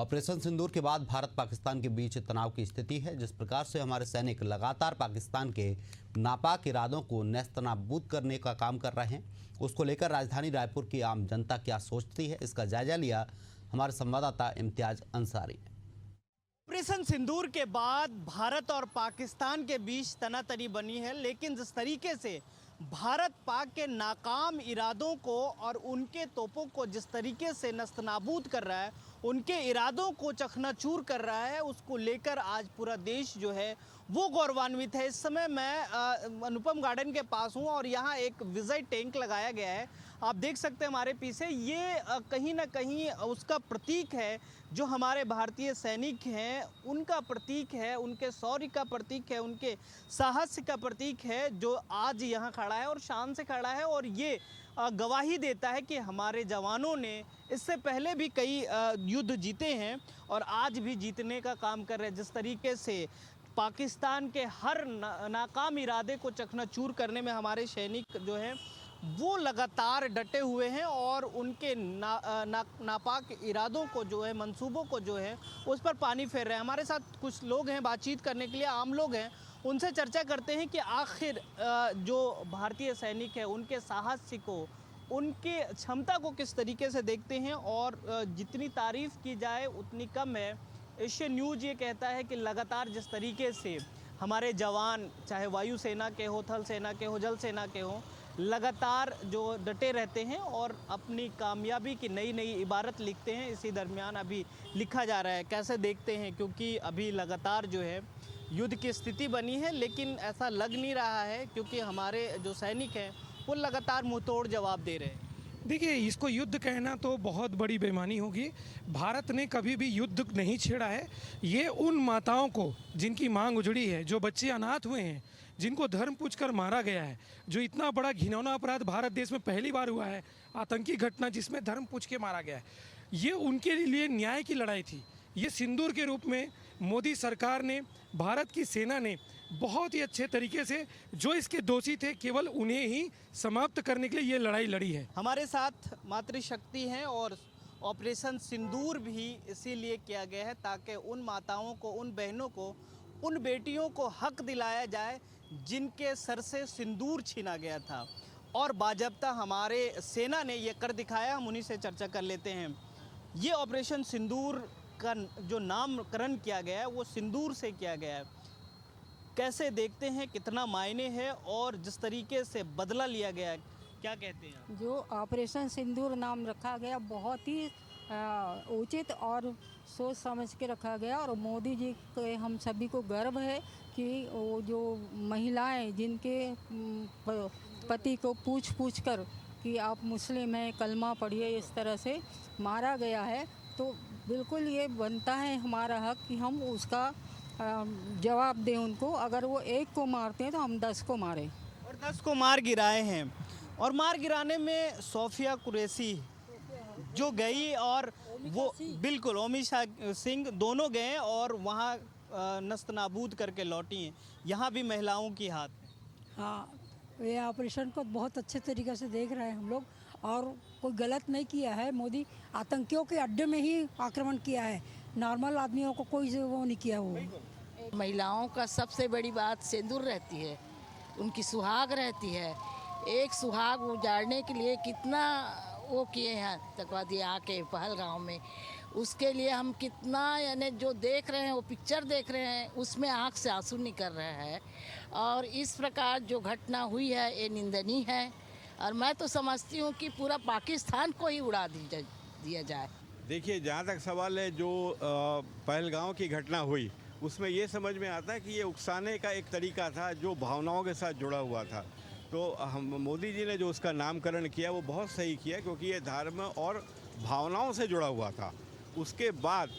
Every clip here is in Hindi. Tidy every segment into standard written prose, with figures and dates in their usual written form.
ऑपरेशन सिंदूर के बाद भारत पाकिस्तान के बीच तनाव की स्थिति है। जिस प्रकार से हमारे सैनिक लगातार पाकिस्तान के नापाक इरादों को नेस्तनाबूद करने का काम कर रहे हैं, उसको लेकर राजधानी रायपुर की आम जनता क्या सोचती है, इसका जायजा लिया हमारे संवाददाता इम्तियाज अंसारी ने। ऑपरेशन सिंदूर के बाद भारत और पाकिस्तान के बीच तनातनी बनी है, लेकिन जिस तरीके से भारत पाक के नाकाम इरादों को और उनके तोपों को जिस तरीके से नस्तनाबूद कर रहा है, उनके इरादों को चकनाचूर कर रहा है, उसको लेकर आज पूरा देश जो है वो गौरवान्वित है। इस समय मैं अनुपम गार्डन के पास हूँ और यहाँ एक विजय टैंक लगाया गया है। आप देख सकते हैं हमारे पीछे, ये कहीं ना कहीं उसका प्रतीक है। जो हमारे भारतीय सैनिक हैं उनका प्रतीक है, उनके शौर्य का प्रतीक है, उनके साहस का प्रतीक है, जो आज यहाँ खड़ा है और शान से खड़ा है। और ये गवाही देता है कि हमारे जवानों ने इससे पहले भी कई युद्ध जीते हैं और आज भी जीतने का काम कर रहे हैं। जिस तरीके से पाकिस्तान के हर नाकाम इरादे को चकनाचूर करने में हमारे सैनिक जो हैं वो लगातार डटे हुए हैं और उनके नापाक इरादों को जो है, मंसूबों को जो है उस पर पानी फेर रहे हैं। हमारे साथ कुछ लोग हैं बातचीत करने के लिए, आम लोग हैं, उनसे चर्चा करते हैं कि आखिर जो भारतीय सैनिक है उनके साहस को, उनके क्षमता को किस तरीके से देखते हैं। और जितनी तारीफ़ की जाए उतनी कम है। एशियन न्यूज़ ये कहता है कि लगातार जिस तरीके से हमारे जवान, चाहे वायुसेना के हो, थल सेना के हो, जल सेना के हो, लगातार जो डटे रहते हैं और अपनी कामयाबी की नई नई इबारत लिखते हैं। इसी दरमियान अभी लिखा जा रहा है, कैसे देखते हैं, क्योंकि अभी लगातार जो है युद्ध की स्थिति बनी है, लेकिन ऐसा लग नहीं रहा है क्योंकि हमारे जो सैनिक हैं वो लगातार मुंहतोड़ जवाब दे रहे हैं। देखिए, इसको युद्ध कहना तो बहुत बड़ी बेईमानी होगी। भारत ने कभी भी युद्ध नहीं छेड़ा है। ये उन माताओं को जिनकी मांग उजड़ी है, जो बच्चे अनाथ हुए हैं, जिनको धर्म पूछकर मारा गया है, जो इतना बड़ा घिनौना अपराध भारत देश में पहली बार हुआ है, आतंकी घटना जिसमें धर्म पूछ के मारा गया है, ये उनके लिए न्याय की लड़ाई थी। ये सिंदूर के रूप में मोदी सरकार ने, भारत की सेना ने बहुत ही अच्छे तरीके से जो इसके दोषी थे केवल उन्हें ही समाप्त करने के लिए ये लड़ाई लड़ी है। हमारे साथ मातृशक्ति हैं और ऑपरेशन सिंदूर भी इसीलिए किया गया है ताकि उन माताओं को, उन बहनों को, उन बेटियों को हक दिलाया जाए जिनके सर से सिंदूर छीना गया था। और बाजब्ता हमारे सेना ने ये कर दिखाया। हम उन्हीं से चर्चा कर लेते हैं। ये ऑपरेशन सिंदूर का जो नामकरण किया गया है वो सिंदूर से किया गया है। कैसे देखते हैं, कितना मायने है और जिस तरीके से बदला लिया गया है, क्या कहते हैं? जो ऑपरेशन सिंदूर नाम रखा गया बहुत ही उचित और सोच समझ के रखा गया। और मोदी जी के हम सभी को गर्व है कि वो जो महिलाएं जिनके पति को पूछ कर कि आप मुस्लिम हैं, कलमा पढ़िए, इस तरह से मारा गया है, तो बिल्कुल ये बनता है हमारा हक कि हम उसका जवाब दें उनको। अगर वो एक को मारते हैं तो हम 10 को मारें। और 10 को मार गिराए हैं। और मार गिराने में सोफिया कुरैशी जो गई और वो बिल्कुल ओमिशा सिंह दोनों गए और वहाँ नस्तनाबूद करके लौटी हैं। यहाँ भी महिलाओं की हाथ। हाँ, ये ऑपरेशन को बहुत अच्छे तरीके से देख रहे हैं हम लोग और कोई गलत नहीं किया है। मोदी आतंकियों के अड्डे में ही आक्रमण किया है, नॉर्मल आदमियों को कोई वो नहीं किया। वो महिलाओं का सबसे बड़ी बात सिंदूर रहती है, उनकी सुहाग रहती है। एक सुहाग उजाड़ने के लिए कितना वो किए हैं आतंकवादी आके पहलगांव में, उसके लिए हम कितना, यानी जो देख रहे हैं, वो पिक्चर देख रहे हैं, उसमें आँख से आंसू निकल रहे हैं। और इस प्रकार जो घटना हुई है ये निंदनीय है और मैं तो समझती हूँ कि पूरा पाकिस्तान को ही उड़ा दिया जाए। देखिए, जहाँ तक सवाल है, जो पहलगांव की घटना हुई उसमें ये समझ में आता है कि ये उकसाने का एक तरीका था जो भावनाओं के साथ जुड़ा हुआ था। तो हम मोदी जी ने जो उसका नामकरण किया वो बहुत सही किया, क्योंकि ये धर्म और भावनाओं से जुड़ा हुआ था। उसके बाद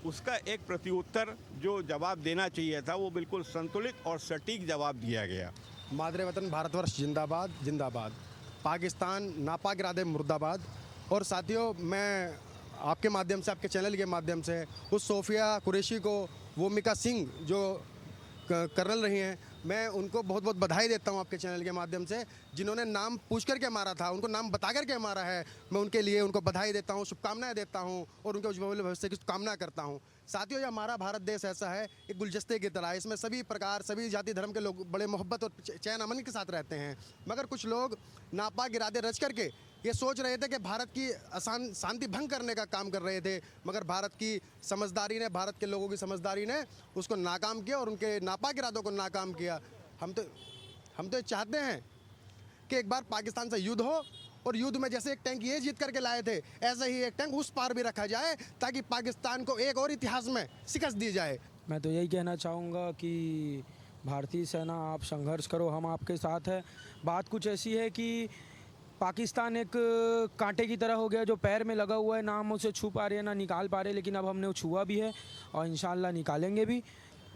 उसका एक प्रत्युत्तर जो जवाब देना चाहिए था वो बिल्कुल संतुलित और सटीक जवाब दिया गया। मादरे वतन भारतवर्ष जिंदाबाद जिंदाबाद, पाकिस्तान नापाक इरादे मुर्दाबाद। और साथियों, मैं आपके माध्यम से, आपके चैनल के माध्यम से उस सोफिया कुरैशी को, वो मिका सिंह जो कर्नल रही हैं, मैं उनको बहुत बहुत बधाई देता हूं आपके चैनल के माध्यम से, जिन्होंने नाम पूछ करके मारा था, उनको नाम बता करके मारा है। मैं उनके लिए उनको बधाई देता हूं, शुभकामनाएं देता हूं और उनके उज्ज्वल भविष्य की कामना करता हूं। साथियों, ये हमारा भारत देश ऐसा है, एक गुलदस्ते की तरह, इसमें सभी प्रकार, सभी जाति धर्म के लोग बड़े मोहब्बत और चैन अमन के साथ रहते हैं। मगर कुछ लोग नापाक इरादे रच करके ये सोच रहे थे कि भारत की शांति भंग करने का काम कर रहे थे, मगर भारत की समझदारी ने, भारत के लोगों की समझदारी ने उसको नाकाम किया और उनके नापाक इरादों को नाकाम किया। हम तो चाहते हैं कि एक बार पाकिस्तान से युद्ध हो और युद्ध में जैसे एक टैंक ये जीत करके लाए थे, ऐसे ही एक टैंक उस पार भी रखा जाए, ताकि पाकिस्तान को एक और इतिहास में शिकस्त दी जाए। मैं तो यही कहना चाहूँगा कि भारतीय सेना, आप संघर्ष करो, हम आपके साथ हैं। बात कुछ ऐसी है कि पाकिस्तान एक कांटे की तरह हो गया जो पैर में लगा हुआ है, ना हम उसे छू पा रहे हैं ना निकाल पा रहे, लेकिन अब हमने वो छुआ भी है और इंशाल्लाह निकालेंगे भी।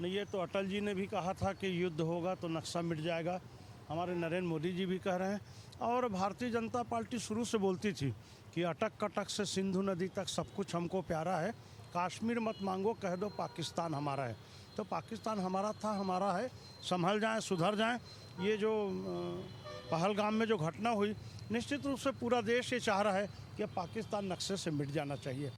नहीं, ये तो अटल जी ने भी कहा था कि युद्ध होगा तो नक्शा मिट जाएगा। हमारे नरेंद्र मोदी जी भी कह रहे हैं और भारतीय जनता पार्टी शुरू से बोलती थी कि अटक कटक से सिंधु नदी तक सब कुछ हमको प्यारा है, कश्मीर मत मांगो, कह दो पाकिस्तान हमारा है। तो पाकिस्तान हमारा था, हमारा है, संभल जाएं, सुधर जाएं। ये जो पहलगाम में जो घटना हुई, निश्चित रूप से पूरा देश ये चाह रहा है कि पाकिस्तान नक्शे से मिट जाना चाहिए।